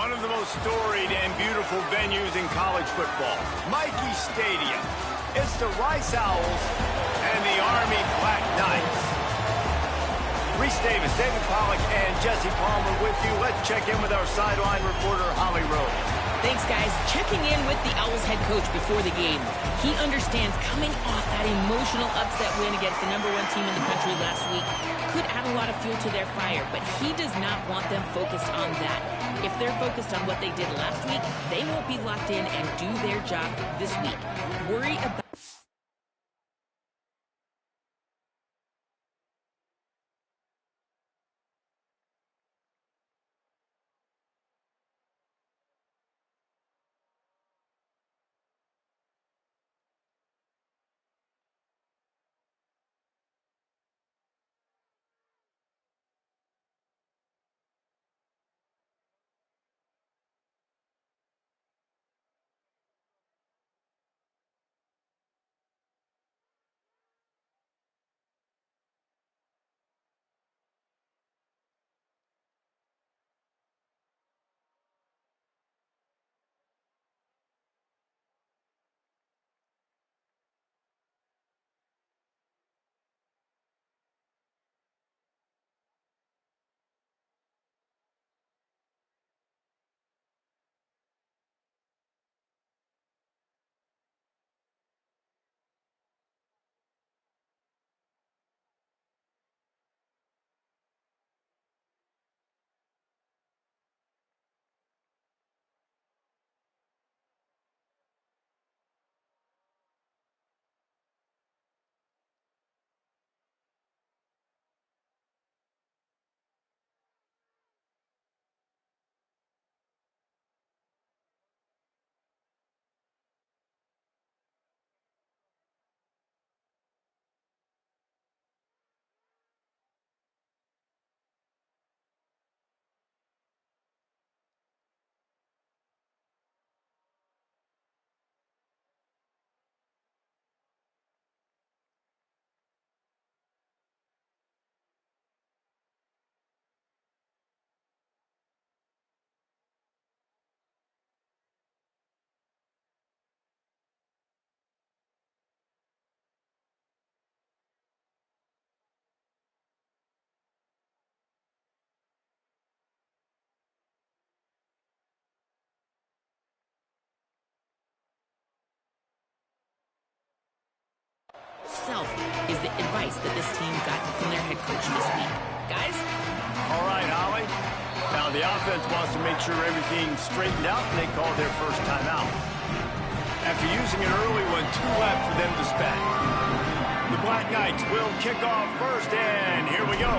One of the most storied and beautiful venues in college football, Michie Stadium. It's the Rice Owls and the Army Black Knights. Reese Davis, David Pollack, and Jesse Palmer with you. Let's check in with our sideline reporter, Holly Rose. Thanks, guys. Checking in with the Owls head coach before the game. He understands coming off that emotional upset win against the #1 team in the country last week could add a lot of fuel to their fire, but he does not want them focused on that. If they're focused on what they did last week, they won't be locked in and do their job this week. Worry about... Self is the advice that this team got from their head coach this week. Guys? All right, Holly. Now the offense wants to make sure everything's straightened out, and they call their first timeout. After using an early one, 2 left for them to spend. The Black Knights will kick off first, and here we go.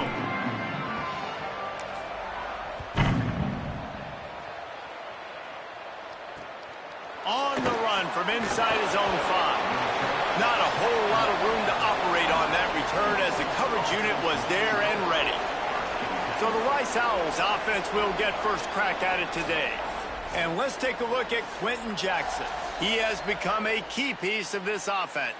On the run from inside his own 5. Not a whole lot of room to operate on that return as the coverage unit was there and ready. So the Rice Owls offense will get first crack at it today. And let's take a look at Quentin Jackson. He has become a key piece of this offense.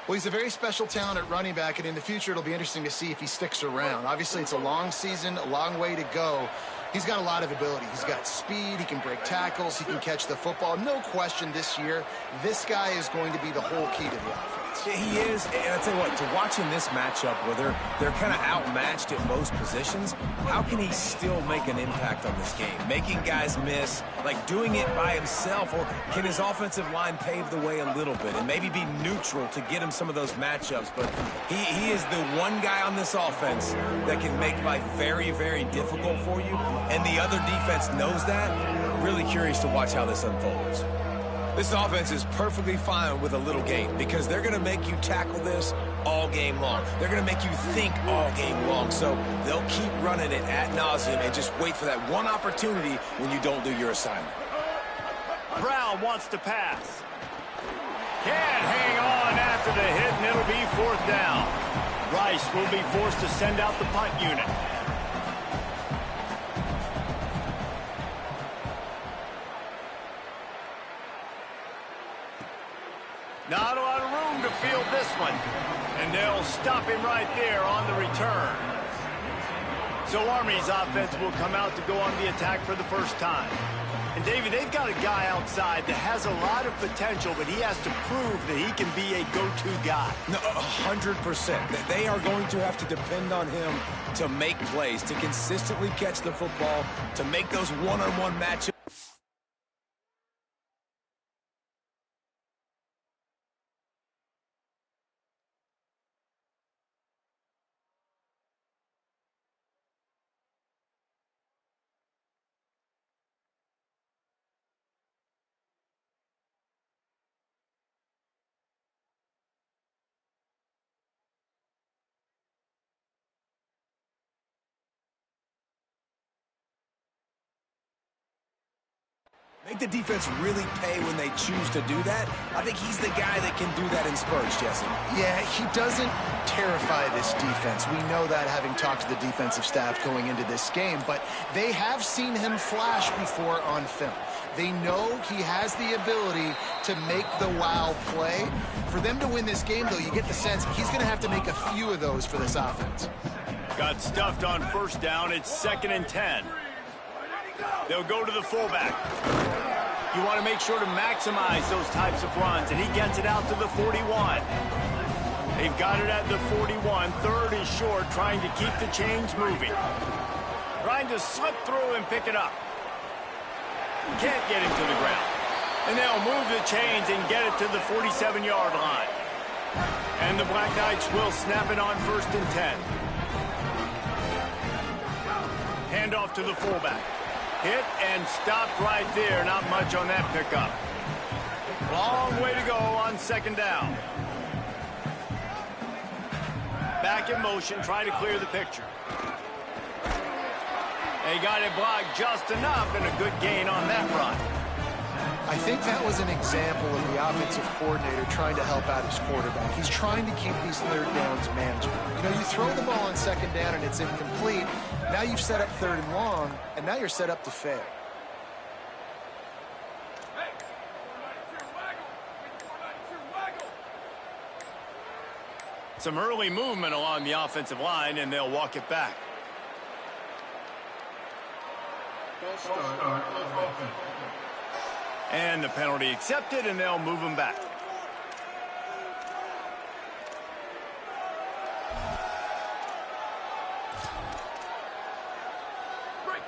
Well, he's a very special talent at running back, and in the future it'll be interesting to see if he sticks around. Obviously, it's a long season, a long way to go. He's got a lot of ability. He's got speed, he can break tackles, he can catch the football. No question this year, this guy is going to be the whole key to the offense. He is, and I tell you what, to watch in this matchup where they're kind of outmatched at most positions, how can he still make an impact on this game? Making guys miss, like doing it by himself, or can his offensive line pave the way a little bit and maybe be neutral to get him some of those matchups? But he is the one guy on this offense that can make life very, very difficult for you, and the other defense knows that. Really curious to watch how this unfolds. This offense is perfectly fine with a little game because they're going to make you tackle this all game long. They're going to make you think all game long. So they'll keep running it ad nauseum and just wait for that one opportunity when you don't do your assignment. Brown wants to pass. Can't hang on after the hit, and it'll be 4th down. Rice will be forced to send out the punt unit. Not a lot of room to field this one. And they'll stop him right there on the return. So Army's offense will come out to go on the attack for the first time. And, David, they've got a guy outside that has a lot of potential, but he has to prove that he can be a go-to guy. No, 100%. They are going to have to depend on him to make plays, to consistently catch the football, to make those one-on-one matchups. Make the defense really pay when they choose to do that. I think he's the guy that can do that in spurts, Jesse. Yeah, he doesn't terrify this defense. We know that, having talked to the defensive staff going into this game, but they have seen him flash before on film. They know he has the ability to make the wow play. For them to win this game, though, you get the sense he's going to have to make a few of those for this offense. Got stuffed on first down. It's 2nd and 10. They'll go to the fullback. You want to make sure to maximize those types of runs, and he gets it out to the 41. They've got it at the 41. 3rd and short, trying to keep the chains moving. Trying to slip through and pick it up. Can't get him to the ground. And they'll move the chains and get it to the 47-yard line. And the Black Knights will snap it on 1st and 10. Hand off to the fullback. Hit and stopped right there. Not much on that pickup. Long way to go on 2nd down. Back in motion, trying to clear the picture. They got it blocked just enough, and a good gain on that run. I think that was an example of the offensive coordinator trying to help out his quarterback. He's trying to keep these 3rd downs manageable. You know, you throw the ball on 2nd down and it's incomplete. Now you've set up 3rd and long, and now you're set up to fail. Some early movement along the offensive line, and they'll walk it back. And the penalty accepted, and they'll move them back.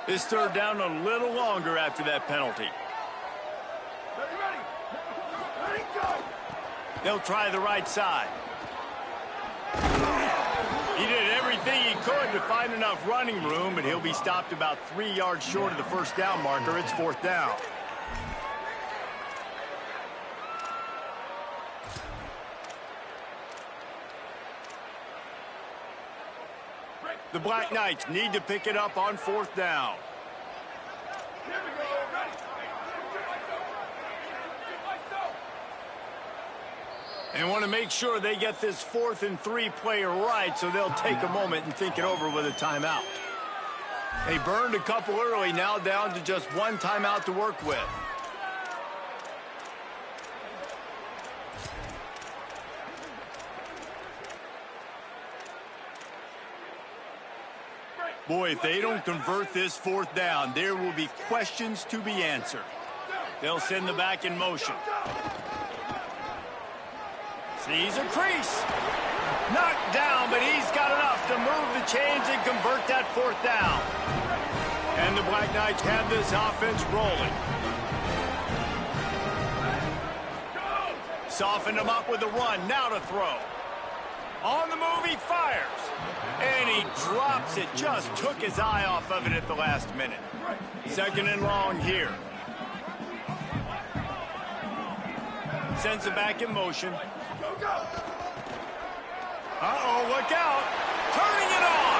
This 3rd down a little longer after that penalty. They'll try the right side. He did everything he could to find enough running room, but he'll be stopped about 3 yards short of the 1st down marker. It's 4th down. The Black Knights need to pick it up on 4th down. And want to make sure they get this 4th and 3 play right, so they'll take a moment and think it over with a timeout. They burned a couple early, now down to just 1 timeout to work with. Boy, if they don't convert this 4th down, there will be questions to be answered. They'll send the back in motion. Sees a crease. Knocked down, but he's got enough to move the chains and convert that 4th down. And the Black Knights have this offense rolling. Softened him up with a run, now to throw. On the move, he fires. And he drops it. Just took his eye off of it at the last minute. 2nd and long here. Sends it back in motion. Uh-oh, look out. Turning it on.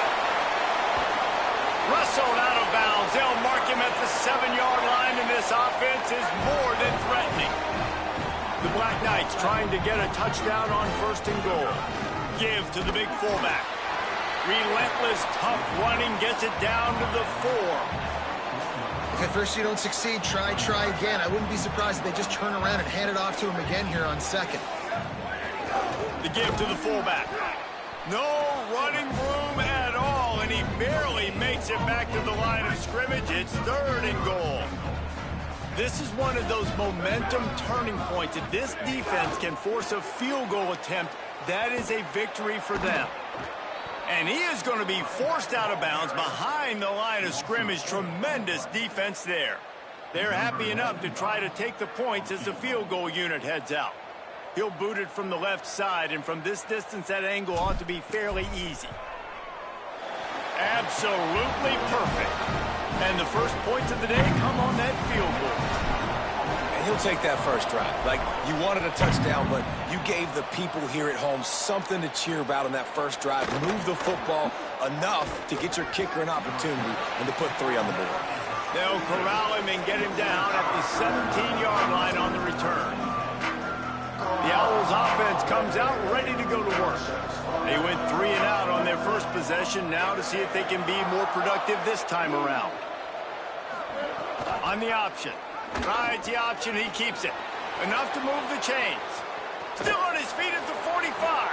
Wrestled out of bounds. They'll mark him at the 7-yard line, and this offense is more than threatening. The Black Knights trying to get a touchdown on 1st and goal. Give to the big fullback. Relentless, tough running, gets it down to the 4. If at first you don't succeed, try again. I wouldn't be surprised if they just turn around and hand it off to him again here on 2nd. The give to the fullback. No running room at all, and he barely makes takes it back to the line of scrimmage. It's 3rd and goal. This is one of those momentum turning points. If this defense can force a field goal attempt, that is a victory for them. And he is going to be forced out of bounds behind the line of scrimmage. Tremendous defense there. They're happy enough to try to take the points as the field goal unit heads out. He'll boot it from the left side, and from this distance, that angle ought to be fairly easy. Absolutely perfect. And the first points of the day come on that field goal. And he'll take that first drive. Like, you wanted a touchdown, but you gave the people here at home something to cheer about on that first drive. Move the football enough to get your kicker an opportunity and to put 3 on the board. They'll corral him and get him down at the 17-yard line on the return. The Owls offense comes out ready to go to work. They went 3 and out on their first possession, now to see if they can be more productive this time around. On the option. Tries the option, he keeps it. Enough to move the chains. Still on his feet at the 45.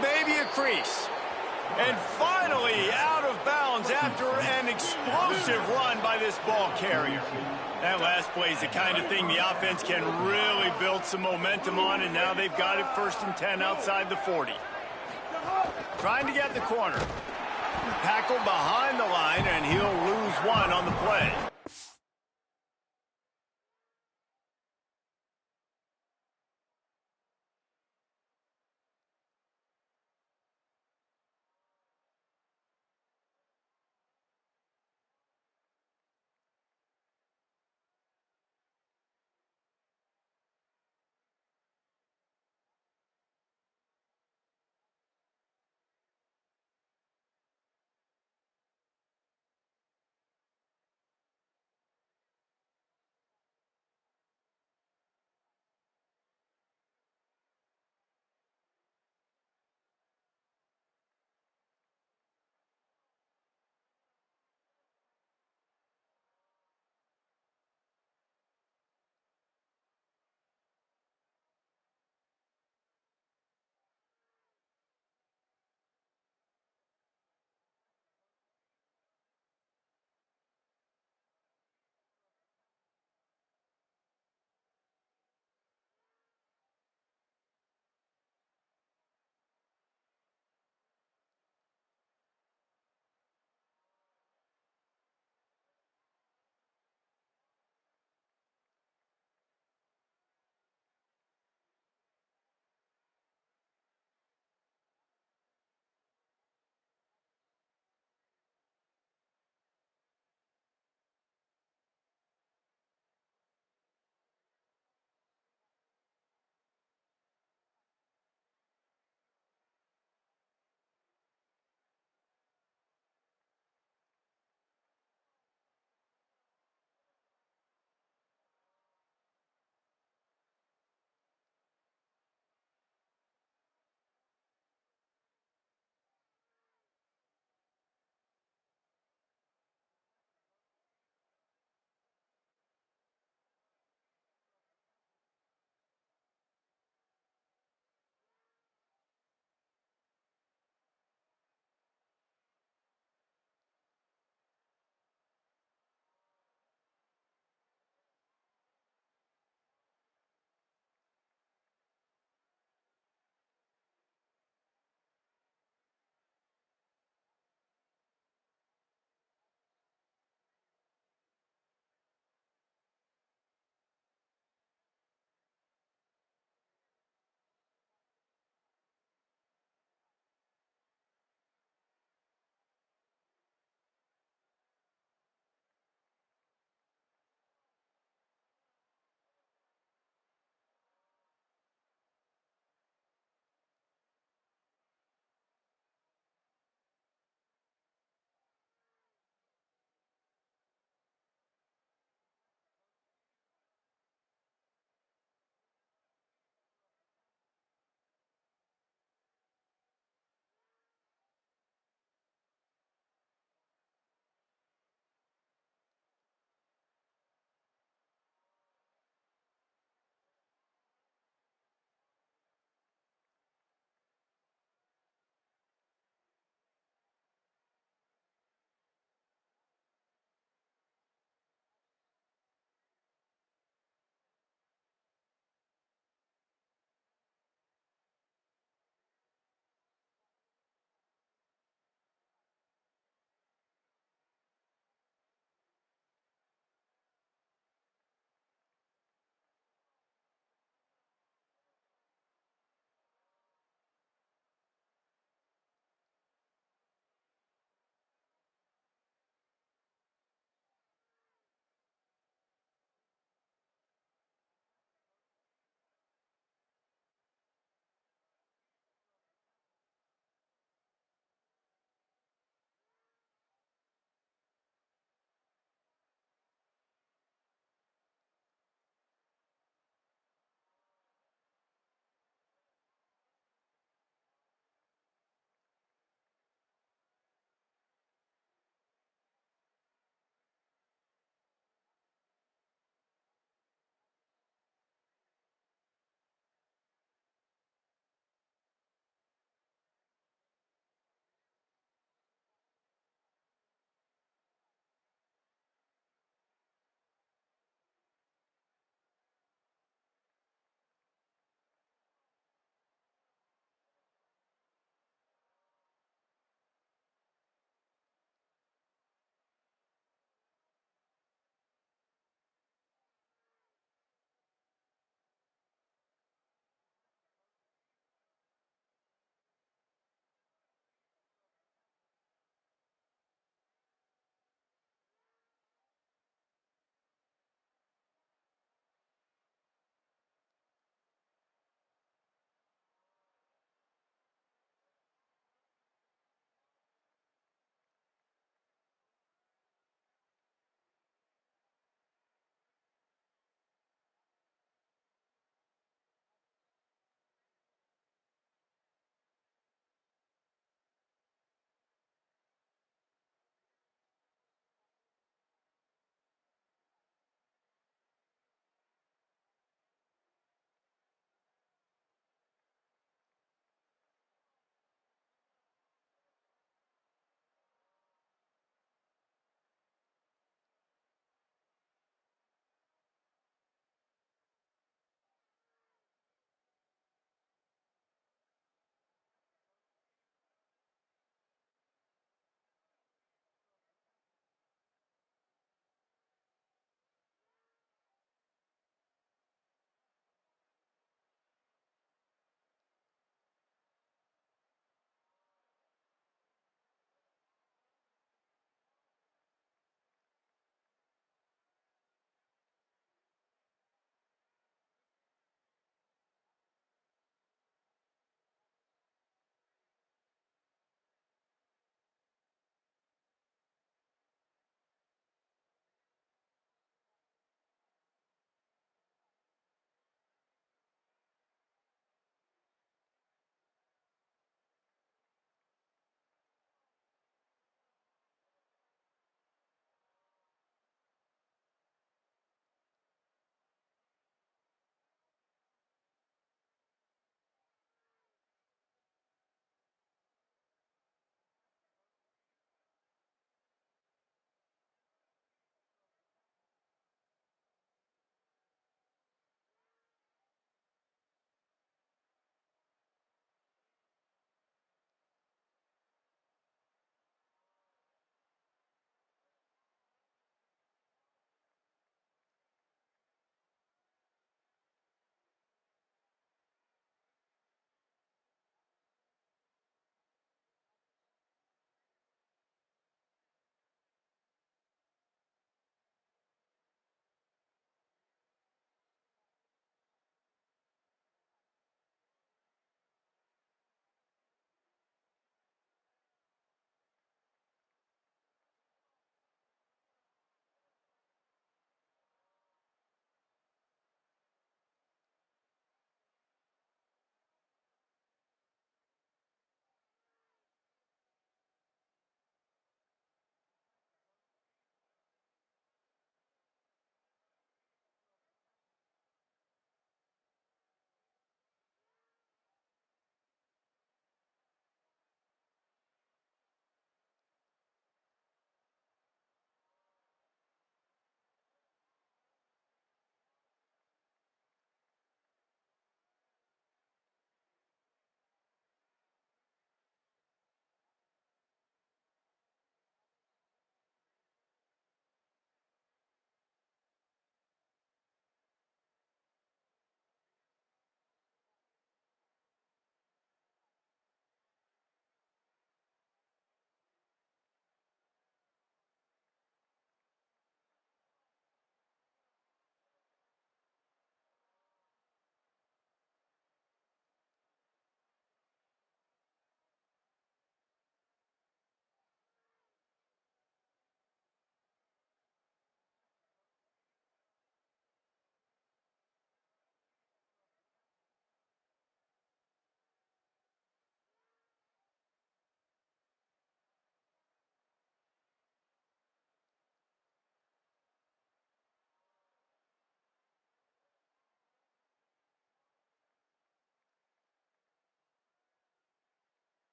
Maybe a crease. And finally out of bounds after an explosive run by this ball carrier. That last play is the kind of thing the offense can really build some momentum on, and now they've got it 1st and 10 outside the 40. Trying to get the corner. Tackled behind the line, and he'll lose 1 on the play.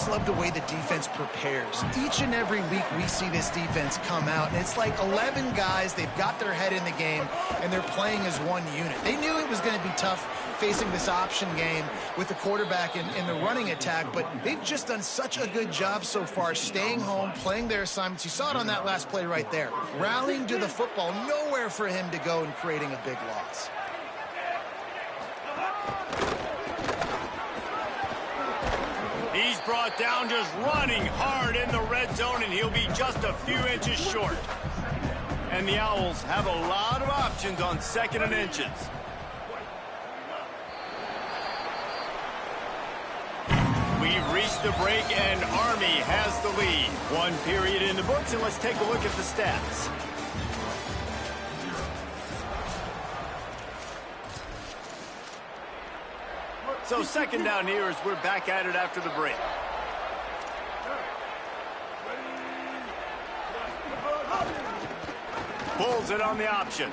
just love the way the defense prepares. Each and every week we see this defense come out, and it's like 11 guys. They've got their head in the game, and they're playing as one unit. They knew it was going to be tough facing this option game with the quarterback in the running attack, but they've just done such a good job so far staying home, playing their assignments. You saw it on that last play right there. Rallying to the football, nowhere for him to go and creating a big loss. He's brought down just running hard in the red zone, and he'll be just a few inches short. And the Owls have a lot of options on 2nd and inches. We've reached the break, and Army has the lead. 1 period in the books, and let's take a look at the stats. So 2nd down here as we're back at it after the break. Pulls it on the option.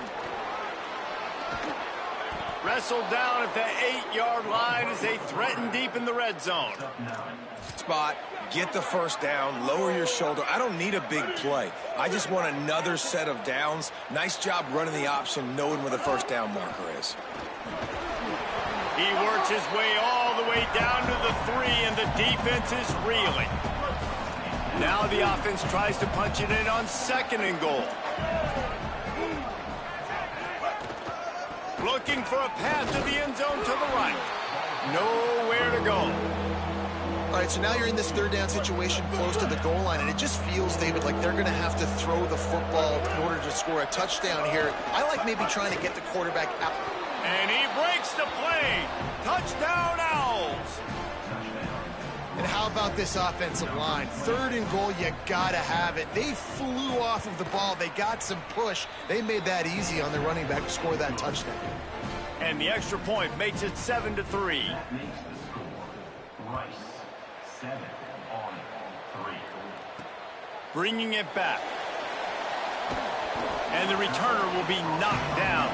Wrestled down at the 8-yard line as they threaten deep in the red zone. Spot, get the first down, lower your shoulder. I don't need a big play. I just want another set of downs. Nice job running the option, knowing where the first down marker is. He works his way all the way down to the 3, and the defense is reeling. Now the offense tries to punch it in on 2nd and goal. Looking for a path to the end zone to the right. Nowhere to go. All right, so now you're in this 3rd down situation close to the goal line, and it just feels, David, like they're going to have to throw the football in order to score a touchdown here. I like maybe trying to get the quarterback out. And he breaks the play. Touchdown, Owls. And how about this offensive line? 3rd and goal, you got to have it. They flew off of the ball. They got some push. They made that easy on the running back to score that touchdown. And the extra point makes it 7-3. Bringing it back. And the returner will be knocked down.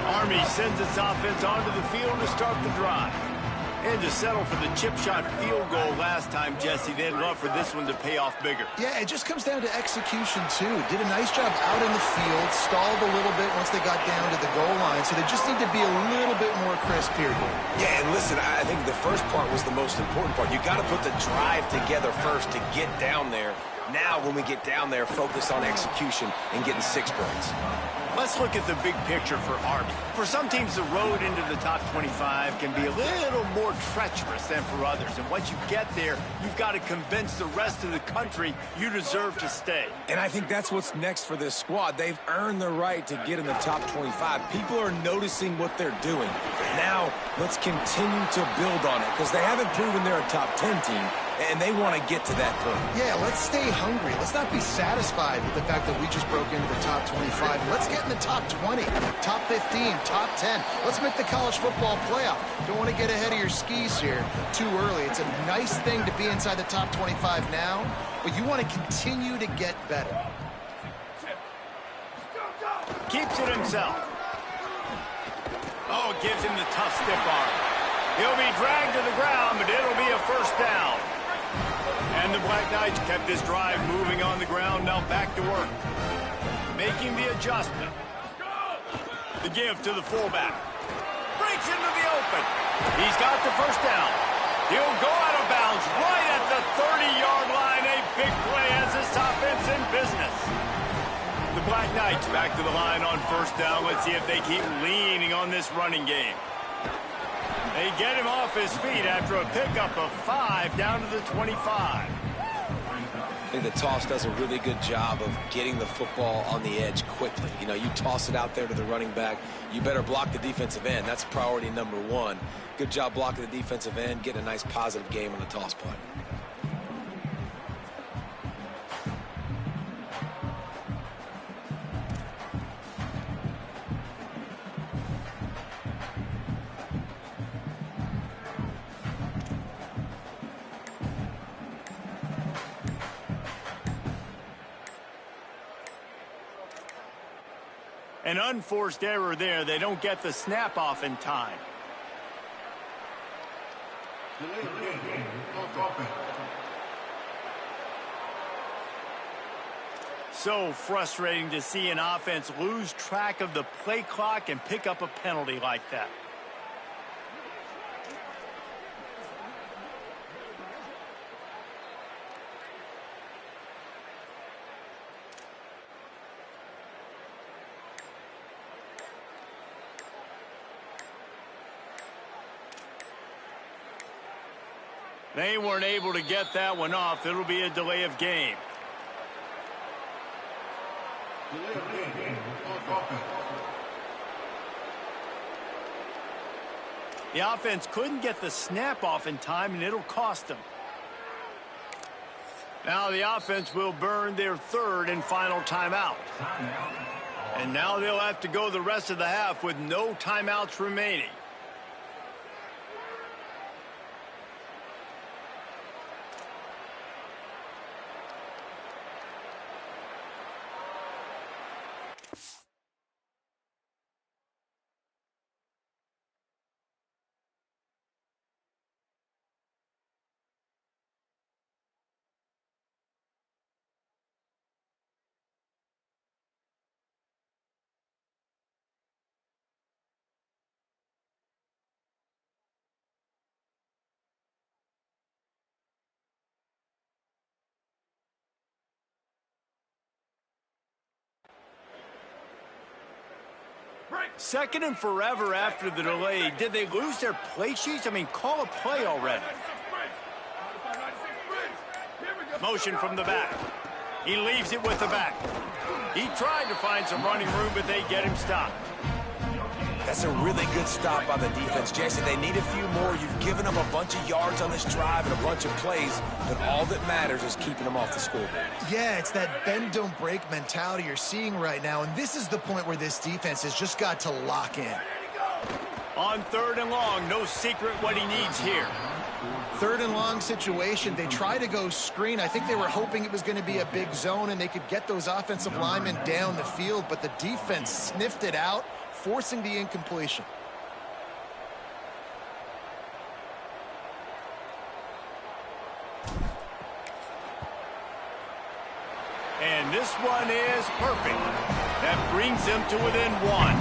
Army sends its offense onto the field to start the drive. And to settle for the chip shot field goal last time, Jesse, they'd love for this one to pay off bigger. Yeah, it just comes down to execution, too. Did a nice job out in the field, stalled a little bit once they got down to the goal line, so they just need to be a little bit more crisp here. Yeah, and listen, I think the first part was the most important part. You got to put the drive together first to get down there. Now, when we get down there, focus on execution and getting 6 points. Let's look at the big picture for Army. For some teams, the road into the top 25 can be a little more treacherous than for others. And once you get there, you've got to convince the rest of the country you deserve to stay. And I think that's what's next for this squad. They've earned the right to get in the top 25. People are noticing what they're doing. Now, let's continue to build on it because they haven't proven they're a top 10 team. And they want to get to that point. Yeah, let's stay hungry. Let's not be satisfied with the fact that we just broke into the top 25. Let's get in the top 20, top 15, top 10. Let's make the college football playoff. Don't want to get ahead of your skis here too early. It's a nice thing to be inside the top 25 now, but you want to continue to get better. Keeps it himself. Oh, gives him the tough stiff arm. He'll be dragged to the ground, but it'll be a first down. And the Black Knights kept this drive moving on the ground, now back to work. Making the adjustment. The give to the fullback. Breaks into the open. He's got the first down. He'll go out of bounds right at the 30-yard line. A big play as this offense in business. The Black Knights back to the line on first down. Let's see if they keep leaning on this running game. They get him off his feet after a pickup of 5 down to the 25. I think the toss does a really good job of getting the football on the edge quickly. You know, you toss it out there to the running back, you better block the defensive end. That's priority number 1. Good job blocking the defensive end, getting a nice positive game on the toss play. An unforced error there. They don't get the snap off in time. So frustrating to see an offense lose track of the play clock and pick up a penalty like that. They weren't able to get that one off. It'll be a delay of game. The offense couldn't get the snap off in time, and it'll cost them. Now the offense will burn their third and final timeout. And now they'll have to go the rest of the half with no timeouts remaining. Second and forever after the delay. Did they lose their play sheets? I mean, call a play already. Motion from the back. He leaves it with the back. He tried to find some running room, but they get him stopped. That's a really good stop by the defense, Jesse. They need a few more. You've given them a bunch of yards on this drive and a bunch of plays, but all that matters is keeping them off the scoreboard. Yeah, it's that bend, don't break mentality you're seeing right now, and this is the point where this defense has just got to lock in. On third and long, no secret what he needs here. Third and long situation. They try to go screen. I think they were hoping it was going to be a big zone and they could get those offensive linemen down the field, but the defense sniffed it out, forcing the incompletion. And this one is perfect. That brings them to within one.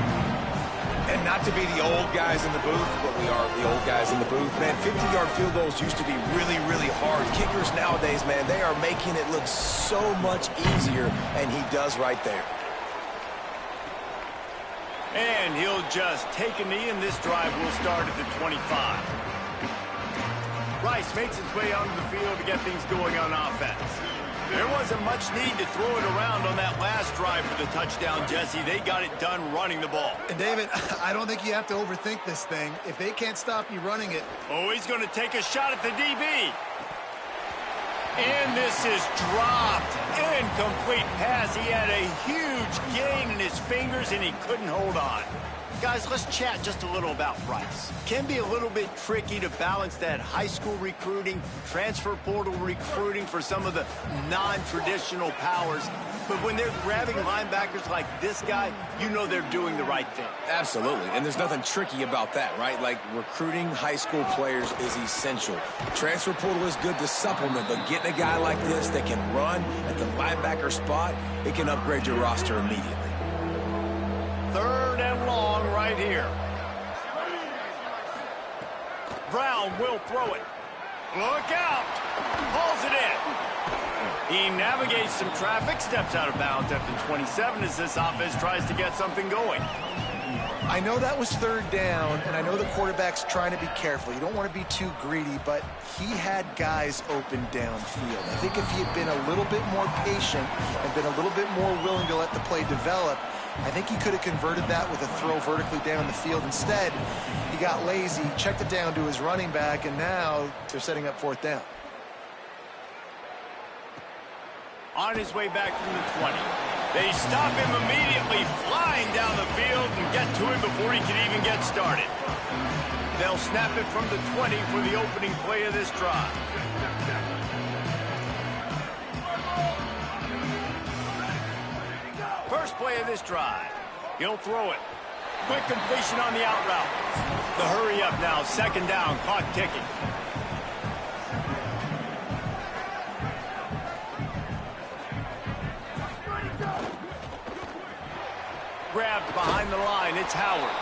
And not to be the old guys in the booth, but we are the old guys in the booth, man. 50-yard field goals used to be really, really hard. Kickers nowadays, man, they are making it look so much easier, and he does right there. And he'll just take a knee, and this drive will start at the 25. Rice makes his way onto the field to get things going on offense. There wasn't much need to throw it around on that last drive for the touchdown, Jesse. They got it done running the ball. And, David, I don't think you have to overthink this thing. If they can't stop you running it. Oh, he's going to take a shot at the DB. And this is dropped. Incomplete pass. He had a huge gain in his fingers, and he couldn't hold on. Guys, let's chat just a little about Rice. Can be a little bit tricky to balance that high school recruiting, transfer portal recruiting for some of the non-traditional powers. But when they're grabbing linebackers like this guy, you know they're doing the right thing. Absolutely, and there's nothing tricky about that, right? Like, recruiting high school players is essential. Transfer portal is good to supplement, but getting a guy like this that can run at the linebacker spot, it can upgrade your roster immediately. Third and long right here. Brown will throw it. Look out! Pulls it in. He navigates some traffic, steps out of bounds at the 27 as this offense tries to get something going. I know that was third down, and I know the quarterback's trying to be careful. You don't want to be too greedy, but he had guys open downfield. I think if he had been a little bit more patient and been a little bit more willing to let the play develop, I think he could have converted that with a throw vertically down the field. Instead, he got lazy, checked it down to his running back, and now they're setting up fourth down. On his way back from the 20. They stop him immediately, flying down the field and get to him before he can even get started. They'll snap it from the 20 for the opening play of this drive. First play of this drive. He'll throw it. Quick completion on the out route. The hurry up now, second down, clock ticking. left behind the line. It's Howard.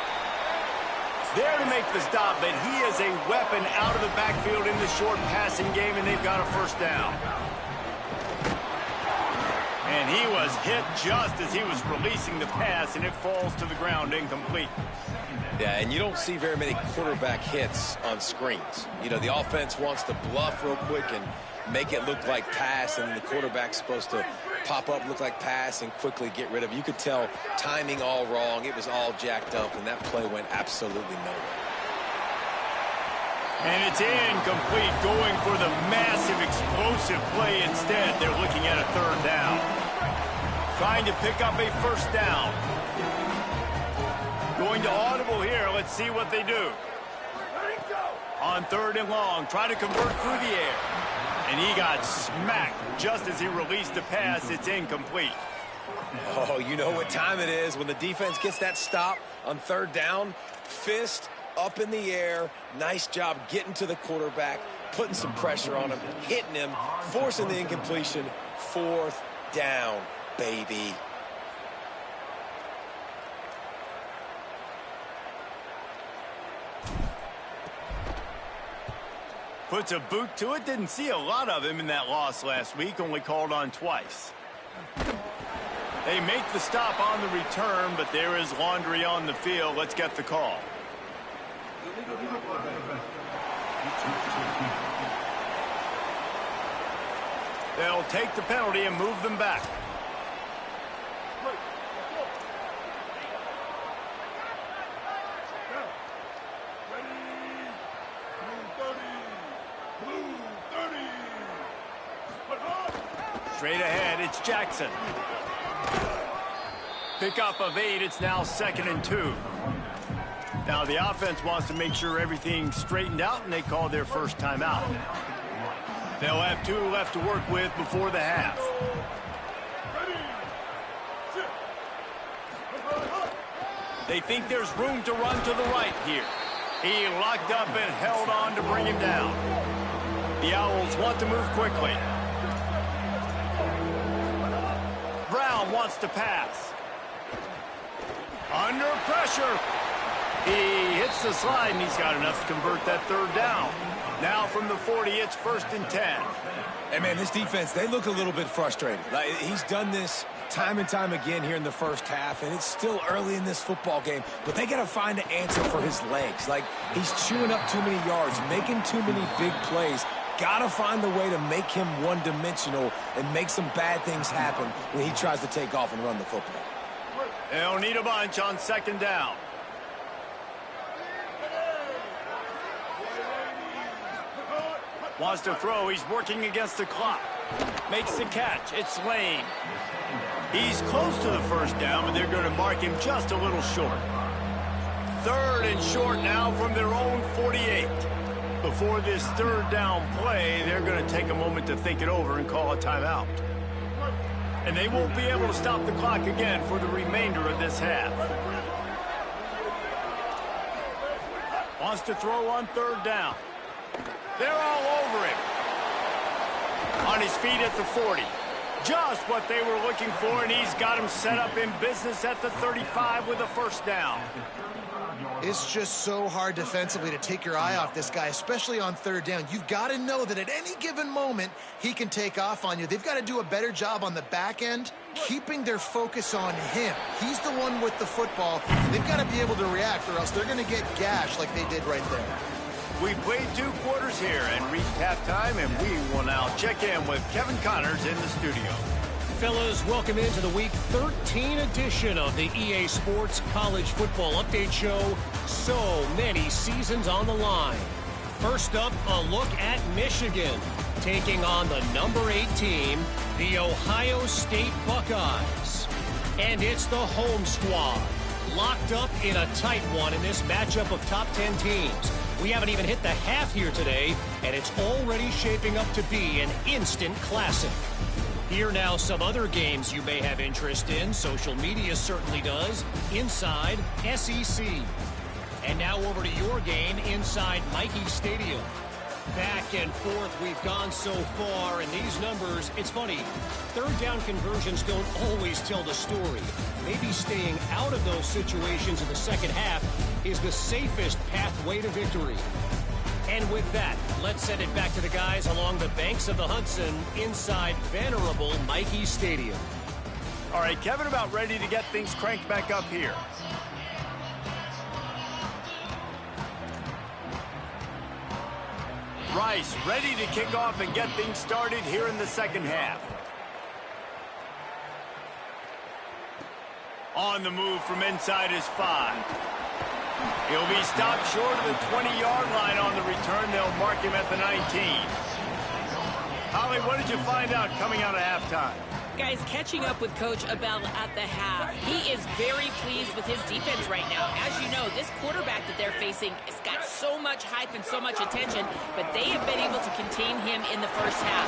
There to make the stop, but he is a weapon out of the backfield in the short passing game, and they've got a first down. And he was hit just as he was releasing the pass, and it falls to the ground incomplete. Yeah, and you don't see very many quarterback hits on screens. You know, the offense wants to bluff real quick and make it look like pass, and the quarterback's supposed to pop up, look like pass, and quickly get rid of it. You could tell timing all wrong. It was all jacked up, and that play went absolutely nowhere. And it's incomplete, going for the massive explosive play instead. They're looking at a third down. Trying to pick up a first down. Going to audible here. Let's see what they do. On third and long, trying to convert through the air. And he got smacked just as he released the pass. It's incomplete. Oh, you know what time it is when the defense gets that stop on third down. Fist up in the air. Nice job getting to the quarterback, putting some pressure on him, hitting him, forcing the incompletion. Fourth down, baby. Puts a boot to it. Didn't see a lot of him in that loss last week. Only called on twice. They make the stop on the return, but there is laundry on the field. Let's get the call. They'll take the penalty and move them back. Straight ahead, it's Jackson. Pickup of 8, it's now 2nd and 2. Now the offense wants to make sure everything's straightened out, and they call their first timeout. They'll have 2 left to work with before the half. They think there's room to run to the right here. He locked up and held on to bring him down. The Owls want to move quickly. Brown wants to pass. Under pressure. He hits the slide, and he's got enough to convert that third down. Now from the 40, it's 1st and 10. Hey, man, this defense, they look a little bit frustrated. Like, he's done this time and time again here in the first half, and it's still early in this football game, but they got to find an answer for his legs. Like, he's chewing up too many yards, making too many big plays. Got to find a way to make him one-dimensional and make some bad things happen when he tries to take off and run the football. They'll need a bunch on 2nd down. Wants to throw. He's working against the clock. Makes the catch. It's Lane. He's close to the first down, but they're going to mark him just a little short. 3rd and short now from their own 48. Before this third down play, they're going to take a moment to think it over and call a timeout. And they won't be able to stop the clock again for the remainder of this half. Wants to throw on 3rd down. They're all over him. On his feet at the 40. Just what they were looking for, and he's got him set up in business at the 35 with a first down. It's just so hard defensively to take your eye off this guy, especially on 3rd down. You've got to know that at any given moment, he can take off on you. They've got to do a better job on the back end, keeping their focus on him. He's the one with the football. They've got to be able to react, or else they're going to get gashed like they did right there. We played 2 quarters here and reached halftime, and we will now check in with Kevin Connors in the studio. Fellas, welcome into the Week 13 edition of the EA Sports College Football Update Show. So many seasons on the line. First up, a look at Michigan, taking on the number 8 team, the Ohio State Buckeyes. And it's the home squad, locked up in a tight one in this matchup of top 10 teams. We haven't even hit the half here today, and it's already shaping up to be an instant classic. Here now some other games you may have interest in. Social media certainly does. Inside SEC. And now over to your game inside Michie Stadium. Back and forth we've gone so far, and these numbers, it's funny, third down conversions don't always tell the story. Maybe staying out of those situations in the second half is the safest pathway to victory. And with that, let's send it back to the guys along the banks of the Hudson inside venerable Michie Stadium. All right, Kevin, about ready to get things cranked back up here. Rice ready to kick off and get things started here in the second half. On the move from inside his 5. He'll be stopped short of the 20-yard line on the return. They'll mark him at the 19. Holly, what did you find out coming out of halftime? Guys, catching up with Coach Abell at the half. He is very pleased with his defense right now. As you know, this quarterback that they're facing has got so much hype and so much attention, but they have been able to contain him in the first half.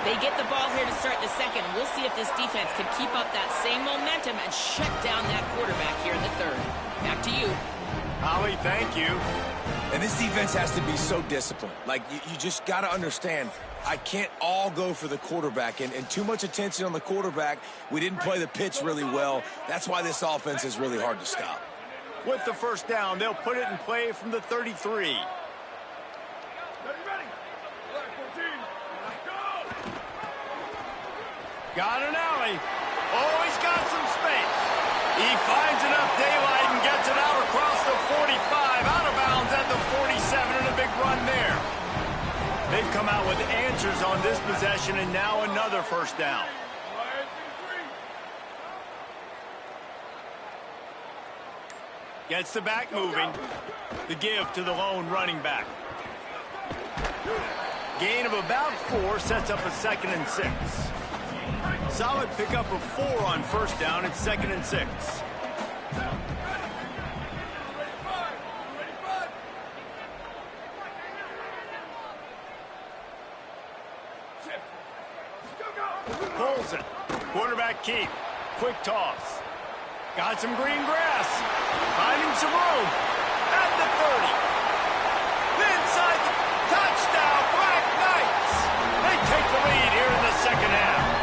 They get the ball here to start the second. We'll see if this defense can keep up that same momentum and shut down that quarterback here in the third. Back to you. Holly, thank you. And this defense has to be so disciplined. Like, you just got to understand, I can't all go for the quarterback, and too much attention on the quarterback. We didn't play the pitch really well. That's why this offense is really hard to stop. With the first down, they'll put it in play from the 33. Got an alley. Oh, he's got some space. He finds enough daylight and gets it out across the 45, out of bounds at the 47, and a big run there. They've come out with answers on this possession, and now another first down. Gets the back moving. The give to the lone running back. Gain of about 4 sets up a 2nd and 6. Solid pickup of 4 on first down. It's 2nd and 6. Pulls it. Quarterback keep. Quick toss. Got some green grass. Finding some room. At the 30. Inside the touchdown. Black Knights. They take the lead here in the second half.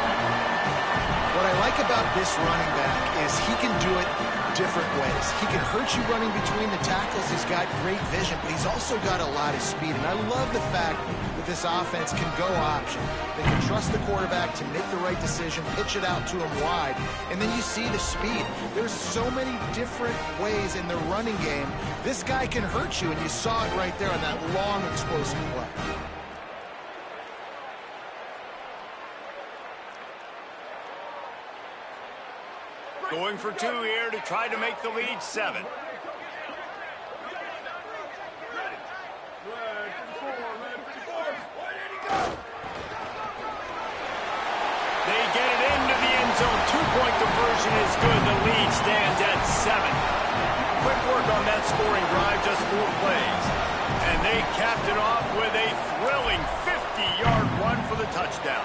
What I like about this running back is he can do it different ways. He can hurt you running between the tackles. He's got great vision, but he's also got a lot of speed. And I love the fact that this offense can go option. They can trust the quarterback to make the right decision, pitch it out to him wide, and then you see the speed. There's so many different ways in the running game. This guy can hurt you, and you saw it right there on that long, explosive play. Going for 2 here to try to make the lead 7. They get it into the end zone. 2-point conversion is good. The lead stands at 7. Quick work on that scoring drive, just 4 plays. And they capped it off with a thrilling 50-yard run for the touchdown.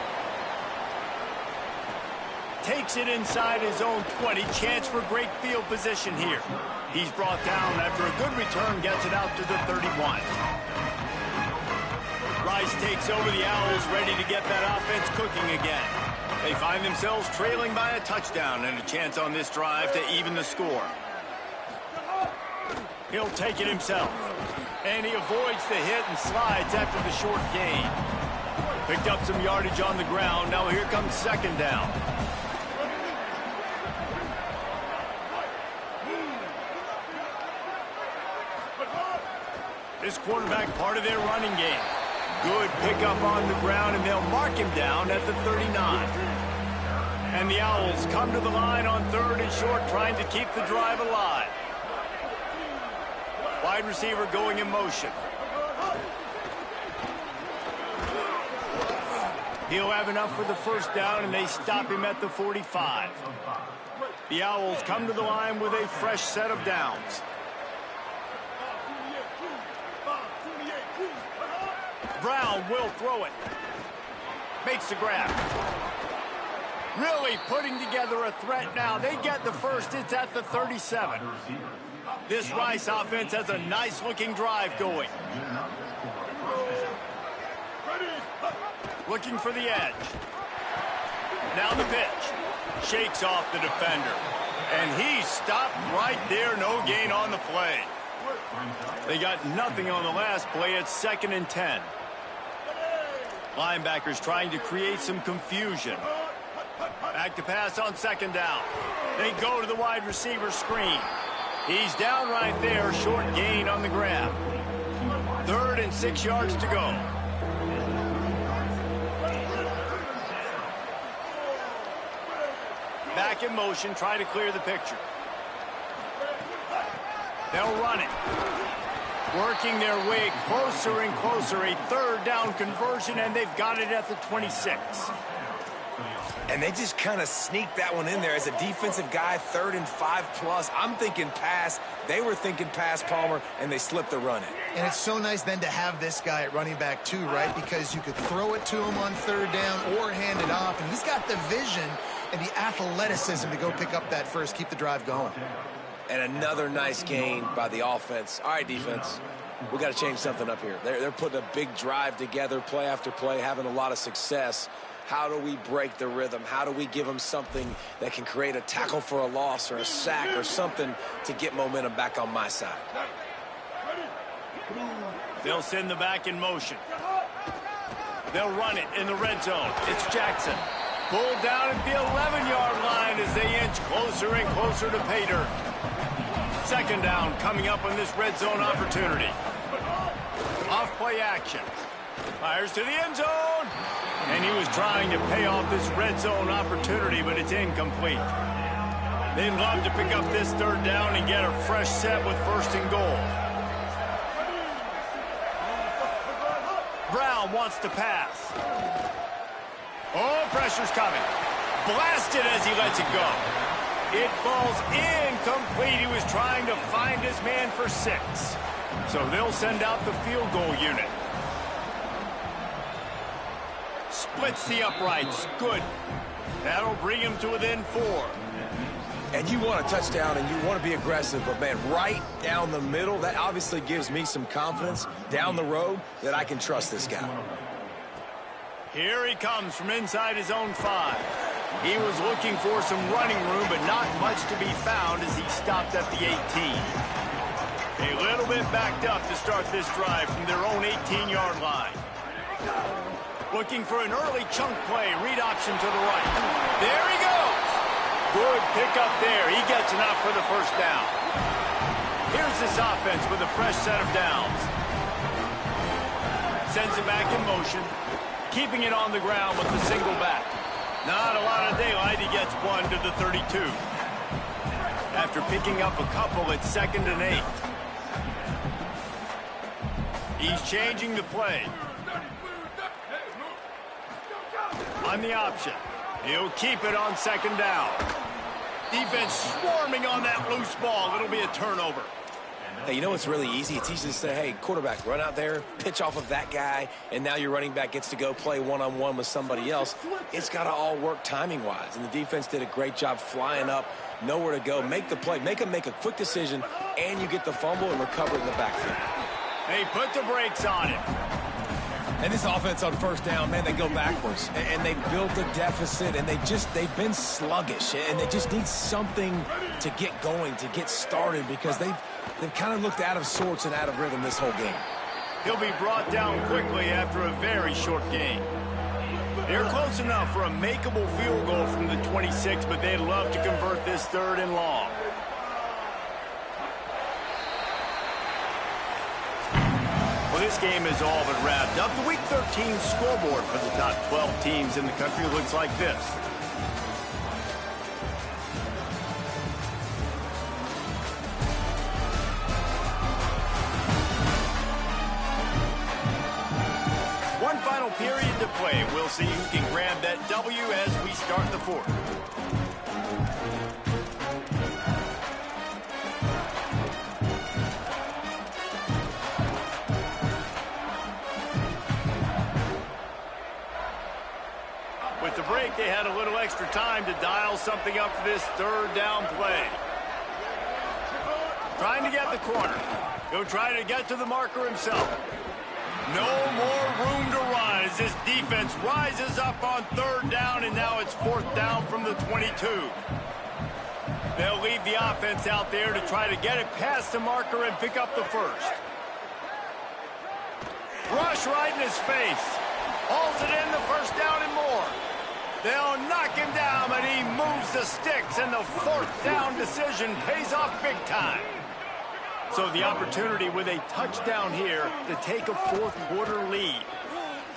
Takes it inside his own 20. Chance for great field position here. He's brought down after a good return, gets it out to the 31. Rice takes over the Owls, ready to get that offense cooking again. They find themselves trailing by a touchdown and a chance on this drive to even the score. He'll take it himself. And he avoids the hit and slides after the short gain. Picked up some yardage on the ground. Now here comes 2nd down. This quarterback part of their running game. Good pickup on the ground, and they'll mark him down at the 39. And the Owls come to the line on 3rd and short, trying to keep the drive alive. Wide receiver going in motion. He'll have enough for the first down, and they stop him at the 45. The Owls come to the line with a fresh set of downs. Brown will throw it. Makes the grab. Really putting together a threat now. They get the first. It's at the 37. This Rice offense has a nice-looking drive going. Looking for the edge. Now the pitch. Shakes off the defender. And he stopped right there. No gain on the play. They got nothing on the last play. It's 2nd and 10. Linebackers trying to create some confusion. Back to pass on 2nd down. They go to the wide receiver screen. He's down right there. Short gain on the grab. 3rd and 6 yards to go. Back in motion, try to clear the picture. They'll run it. Working their way closer and closer. A 3rd down conversion, and they've got it at the 26. And they just kind of sneaked that one in there as a defensive guy, 3rd and 5+. I'm thinking pass. They were thinking pass, Palmer, and they slipped the run in. And it's so nice then to have this guy at running back too, right? Because you could throw it to him on 3rd down or hand it off. And he's got the vision and the athleticism to go pick up that first, keep the drive going. And another nice gain by the offense. All right, defense, we got to change something up here. They're putting a big drive together, play after play, having a lot of success. How do we break the rhythm? How do we give them something that can create a tackle for a loss or a sack or something to get momentum back on my side? They'll send the back in motion. They'll run it in the red zone. It's Jackson. Pulled down at the 11-yard line as they inch closer and closer to pay dirt. 2nd down coming up on this red zone opportunity. Off play action. Fires to the end zone. And he was trying to pay off this red zone opportunity, but it's incomplete. They'd love to pick up this 3rd down and get a fresh set with 1st and goal. Brown wants to pass. Oh, pressure's coming. Blasted as he lets it go. It falls incomplete. He was trying to find his man for 6. So they'll send out the field goal unit. Splits the uprights. Good. That'll bring him to within 4. And you want a touchdown and you want to be aggressive, but, man, right down the middle, that obviously gives me some confidence down the road that I can trust this guy. Here he comes from inside his own 5. He was looking for some running room, but not much to be found as he stopped at the 18. A little bit backed up to start this drive from their own 18-yard line. Looking for an early chunk play. Read option to the right. There he goes. Good pickup there. He gets enough for the 1st down. Here's this offense with a fresh set of downs. Sends it back in motion. Keeping it on the ground with the single back. Not a lot of daylight. He gets 1 to the 32. After picking up a couple, it's 2nd and 8. He's changing the play. On the option. He'll keep it on 2nd down. Defense swarming on that loose ball. It'll be a turnover. Hey, you know what's really easy? It's easy to say, hey, quarterback, run out there, pitch off of that guy, and now your running back gets to go play one-on-one with somebody else. It's got to all work timing-wise, and the defense did a great job flying up, nowhere to go. Make the play. Make them make a quick decision, and you get the fumble and recover in the backfield. They put the brakes on it. And this offense on 1st down, man, they go backwards. And they built a deficit, and they've been sluggish. And they just need something to get going, to get started, because they've kind of looked out of sorts and out of rhythm this whole game. He'll be brought down quickly after a very short game. They're close enough for a makeable field goal from the 26, but they'd love to convert this 3rd and long. Well, this game is all but wrapped up. The Week 13 scoreboard for the top 12 teams in the country looks like this. One final period to play. We'll see who can grab that W as we start the 4th. With the break, they had a little extra time to dial something up for this 3rd down play. Trying to get the corner. He'll try to get to the marker himself. No more room to run as this defense rises up on 3rd down, and now it's 4th down from the 22. They'll leave the offense out there to try to get it past the marker and pick up the first. Rush right in his face. Hauls it in, the 1st down and more. They'll knock him down, but he moves the sticks, and the 4th down decision pays off big time. So the opportunity with a touchdown here to take a 4th quarter lead.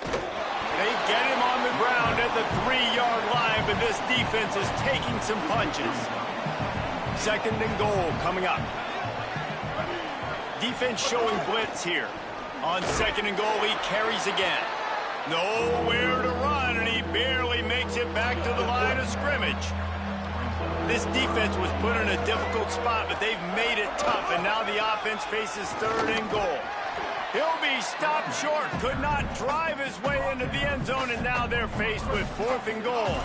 They get him on the ground at the 3-yard line, but this defense is taking some punches. 2nd and goal coming up. Defense showing blitz here. On 2nd and goal, he carries again. Nowhere to run, and he barely makes it back to the line of scrimmage. This defense was put in a difficult spot, but they've made it tough, and now the offense faces 3rd and goal. He'll be stopped short, could not drive his way into the end zone, and now they're faced with 4th and goal.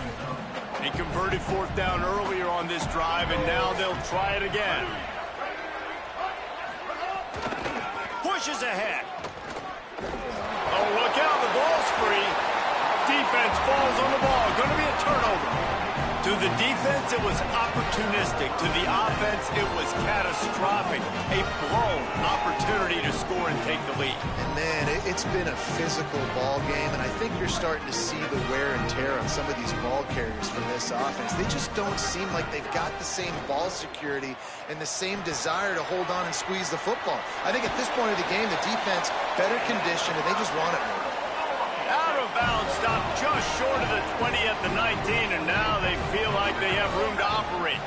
He converted 4th down earlier on this drive, and now they'll try it again. Pushes ahead. Oh, look out, the ball's free. Defense falls on the ball. Going to be a turnover. To the defense, it was opportunistic. To the offense, it was catastrophic. A blown opportunity to score and take the lead. And man, it's been a physical ball game, and I think you're starting to see the wear and tear on some of these ball carriers for this offense. They just don't seem like they've got the same ball security and the same desire to hold on and squeeze the football. I think at this point of the game, the defense better conditioned, and they just want it more. Out of bounds, stopped just short of the 20 at the 19, and now they feel like they have room to operate.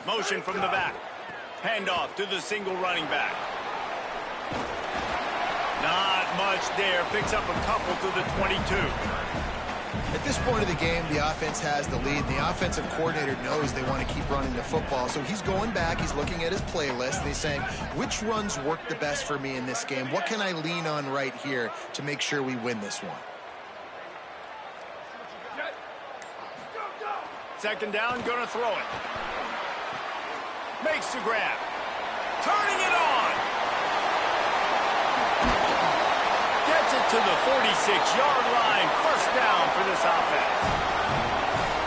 Motion from the back. Handoff to the single running back. Not much there. Picks up a couple to the 22. At this point of the game, the offense has the lead. The offensive coordinator knows they want to keep running the football. So he's going back, he's looking at his playlist, and he's saying, which runs work the best for me in this game? What can I lean on right here to make sure we win this one? 2nd down, gonna throw it. Makes the grab. Turning it on. Gets it to the 46-yard line. 1st down for this offense.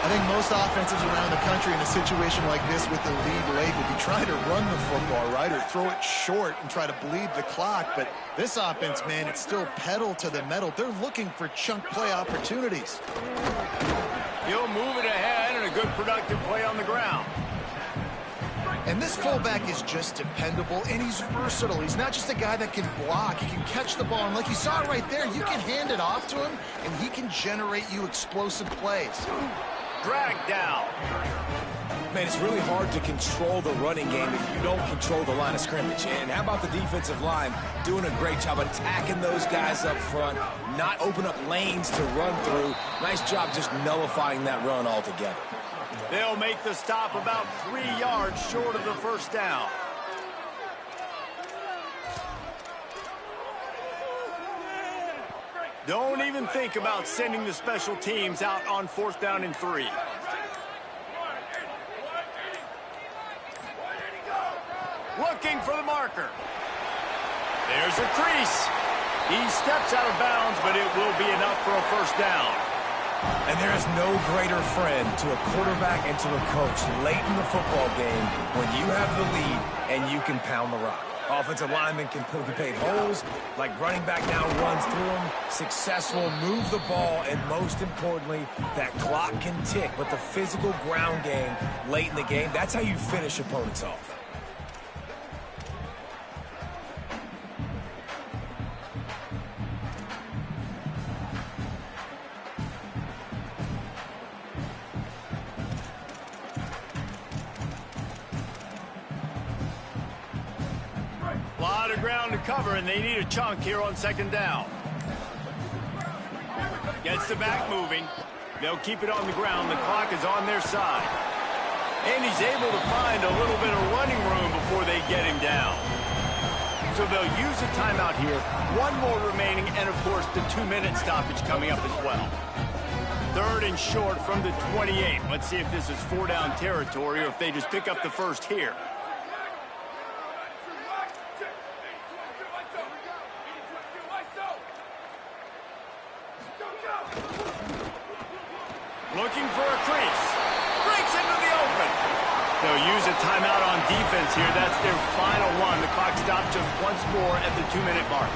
I think most offenses around the country in a situation like this with the lead late would be trying to run the football, right, or throw it short and try to bleed the clock. But this offense, man, it's still pedal to the metal. They're looking for chunk play opportunities. He'll move it ahead, and a good productive play on the ground. And this fullback is just dependable, and he's versatile. He's not just a guy that can block. He can catch the ball, and like you saw right there, you can hand it off to him, and he can generate you explosive plays. Dragged down. Man, it's really hard to control the running game if you don't control the line of scrimmage. And how about the defensive line doing a great job attacking those guys up front, not open up lanes to run through. Nice job just nullifying that run altogether. They'll make the stop about 3 yards short of the 1st down. Don't even think about sending the special teams out on 4th down and 3. Looking for the marker. There's a crease. He steps out of bounds, but it will be enough for a 1st down. And there is no greater friend to a quarterback and to a coach late in the football game when you have the lead and you can pound the rock. Offensive linemen can pave holes, like running back now runs through them, successful, move the ball, and most importantly, that clock can tick. But the physical ground game late in the game, that's how you finish opponents off. A lot of ground to cover, and they need a chunk here on 2nd down. Gets the back moving. They'll keep it on the ground. The clock is on their side. And he's able to find a little bit of running room before they get him down. So they'll use a timeout here. One more remaining, and of course the 2-minute stoppage coming up as well. 3rd and short from the 28. Let's see if this is 4-down territory or if they just pick up the first here. Looking for a crease. Breaks into the open. They'll use a timeout on defense here. That's their final one. The clock stopped just once more at the 2-minute mark.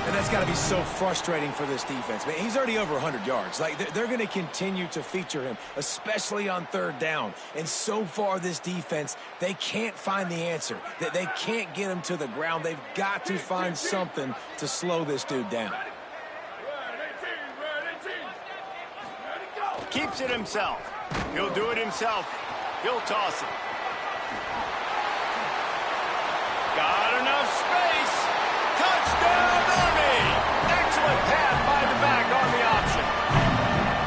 And that's got to be so frustrating for this defense. Man, he's already over 100 yards. Like, they're going to continue to feature him, especially on 3rd down. And so far, this defense, they can't find the answer. They can't get him to the ground. They've got to find something to slow this dude down. Keeps it himself. He'll do it himself. He'll toss it. Got enough space. Touchdown, Army! Excellent pass by the back on the option.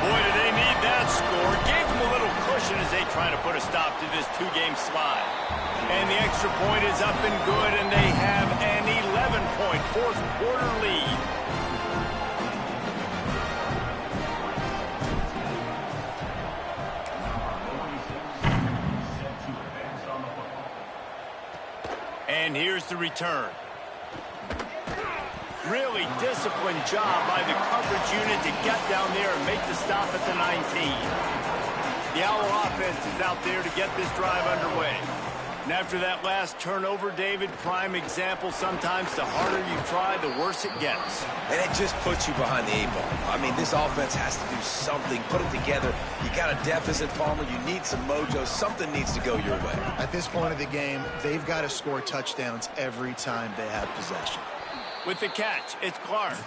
Boy, do they need that score. Gave them a little cushion as they try to put a stop to this 2-game slide. And the extra point is up and good, and they have an 11-point fourth-quarter lead. And here's the return. Really disciplined job by the coverage unit to get down there and make the stop at the 19. The Owl offense is out there to get this drive underway. And after that last turnover, David, prime example, sometimes the harder you try, the worse it gets. And it just puts you behind the 8-ball. I mean, this offense has to do something, put it together. You got a deficit, Palmer. You need some mojo. Something needs to go your way. At this point of the game, they've got to score touchdowns every time they have possession. With the catch, it's Clark.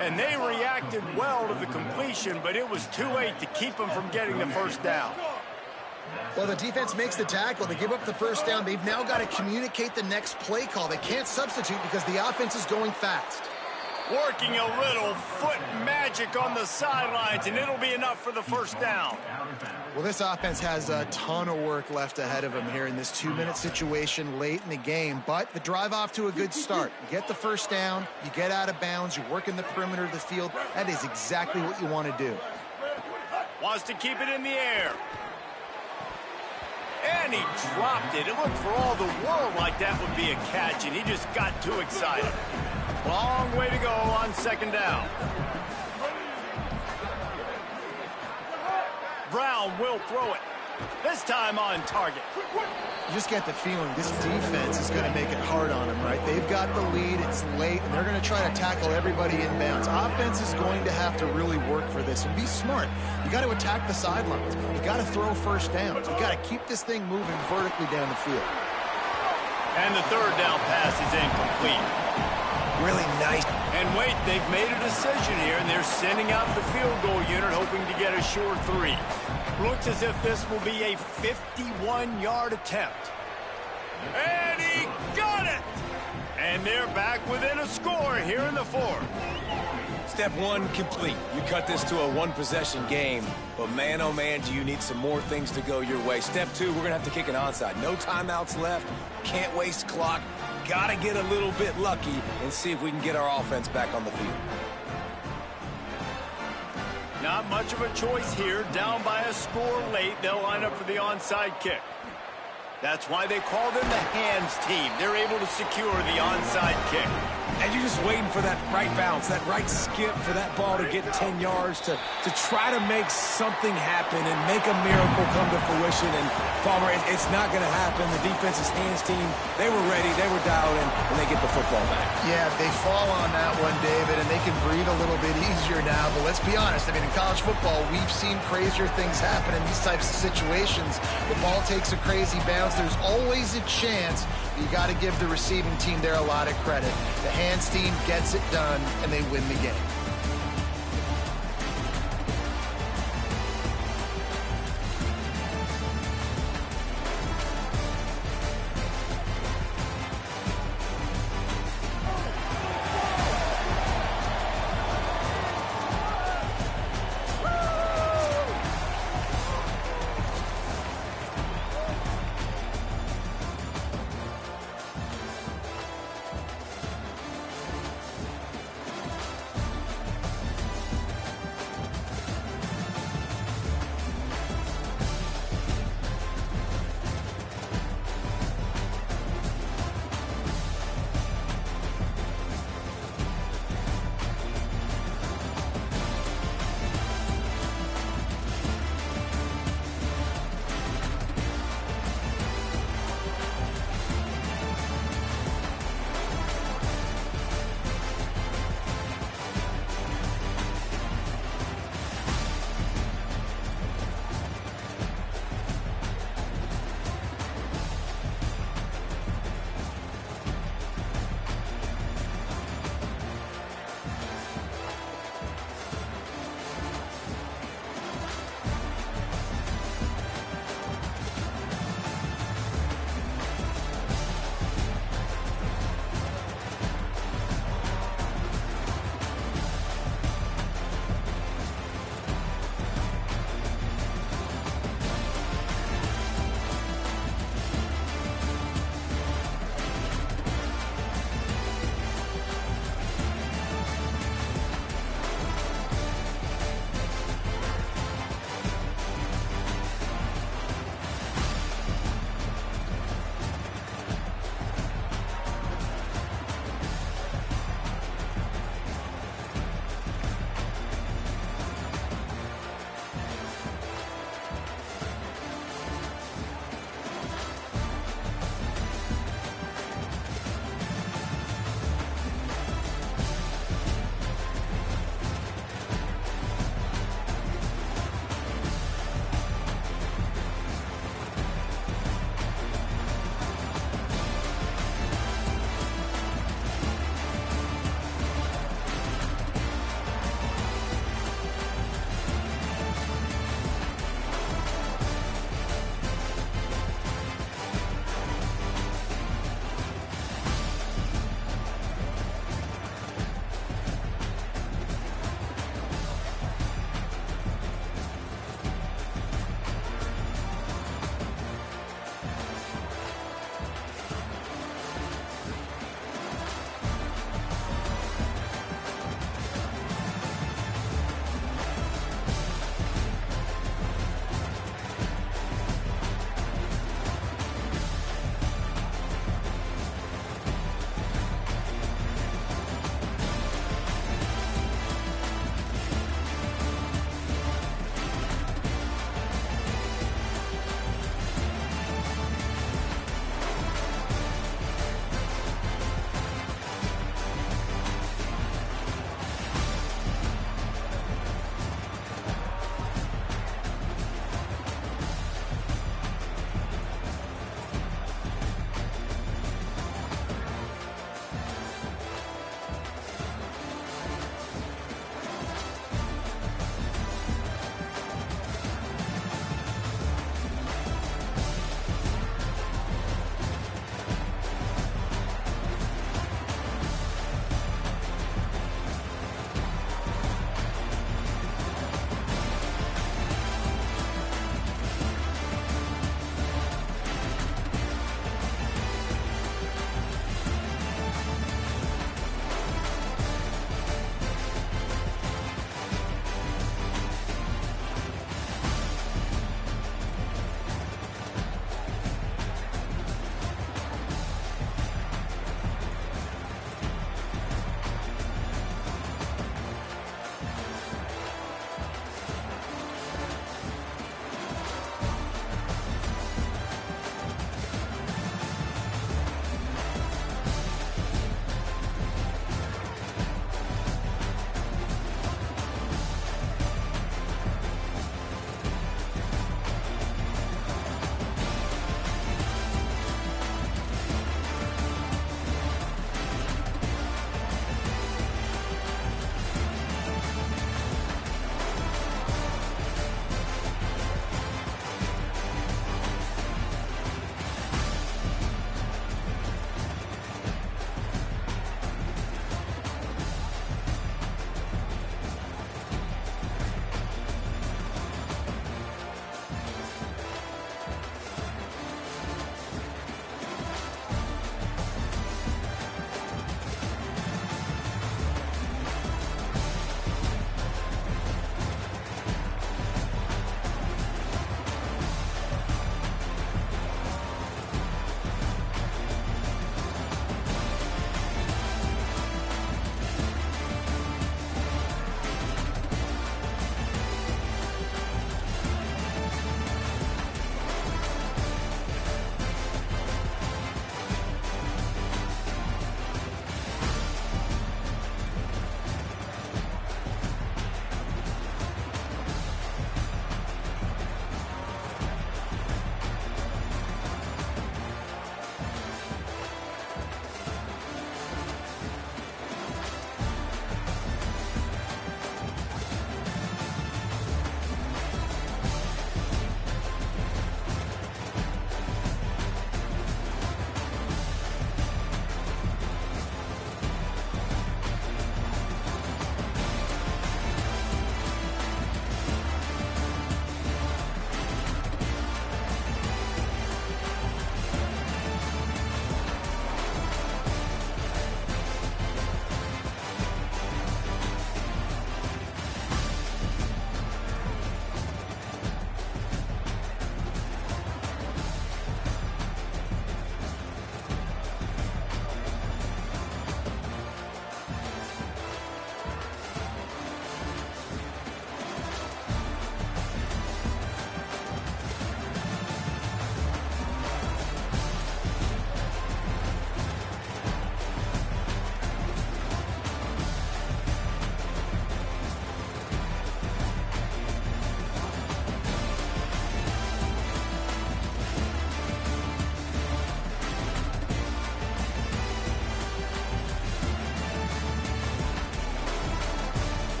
And they reacted well to the completion, but it was too late to keep them from getting the first down. Well, the defense makes the tackle. They give up the first down. They've now got to communicate the next play call. They can't substitute because the offense is going fast. Working a little foot magic on the sidelines, and it'll be enough for the first down. Well, this offense has a ton of work left ahead of them here in this 2-minute situation late in the game, but the drive off to a good start. You get the first down, you get out of bounds, you work in the perimeter of the field. That is exactly what you want to do. Wants to keep it in the air. And he dropped it. It looked for all the world like that would be a catch, and he just got too excited. Long way to go on 2nd down. Brown will throw it. This time on target. You just get the feeling this defense is going to make it hard on them, right? They've got the lead, it's late, and they're going to try to tackle everybody in bounds. Offense is going to have to really work for this and be smart. You got to attack the sidelines. You got to throw first downs. You got to keep this thing moving vertically down the field. And the 3rd down pass is incomplete. Really nice. And wait, they've made a decision here, and they're sending out the field goal unit, hoping to get a sure 3. Looks as if this will be a 51-yard attempt. And he got it! And they're back within a score here in the 4th. Step 1 complete. You cut this to a 1-possession game, but man, oh man, do you need some more things to go your way. Step 2, we're going to have to kick an onside. No timeouts left. Can't waste clock. Got to get a little bit lucky and see if we can get our offense back on the field. Not much of a choice here. Down by a score late, they'll line up for the onside kick. That's why they call them the hands team. They're able to secure the onside kick. And you're just waiting for that right bounce, that right skip for that ball to get 10 yards to try to make something happen and make a miracle come to fruition. And, Palmer, it's not going to happen. The defense's hands team, they were ready, they were dialed in, and they get the football back. Yeah, they fall on that one, David, and they can breathe a little bit easier now. But let's be honest, I mean, in college football, we've seen crazier things happen in these types of situations. The ball takes a crazy bounce. There's always a chance. You got to give the receiving team there a lot of credit. The hands team gets it done, and they win the game.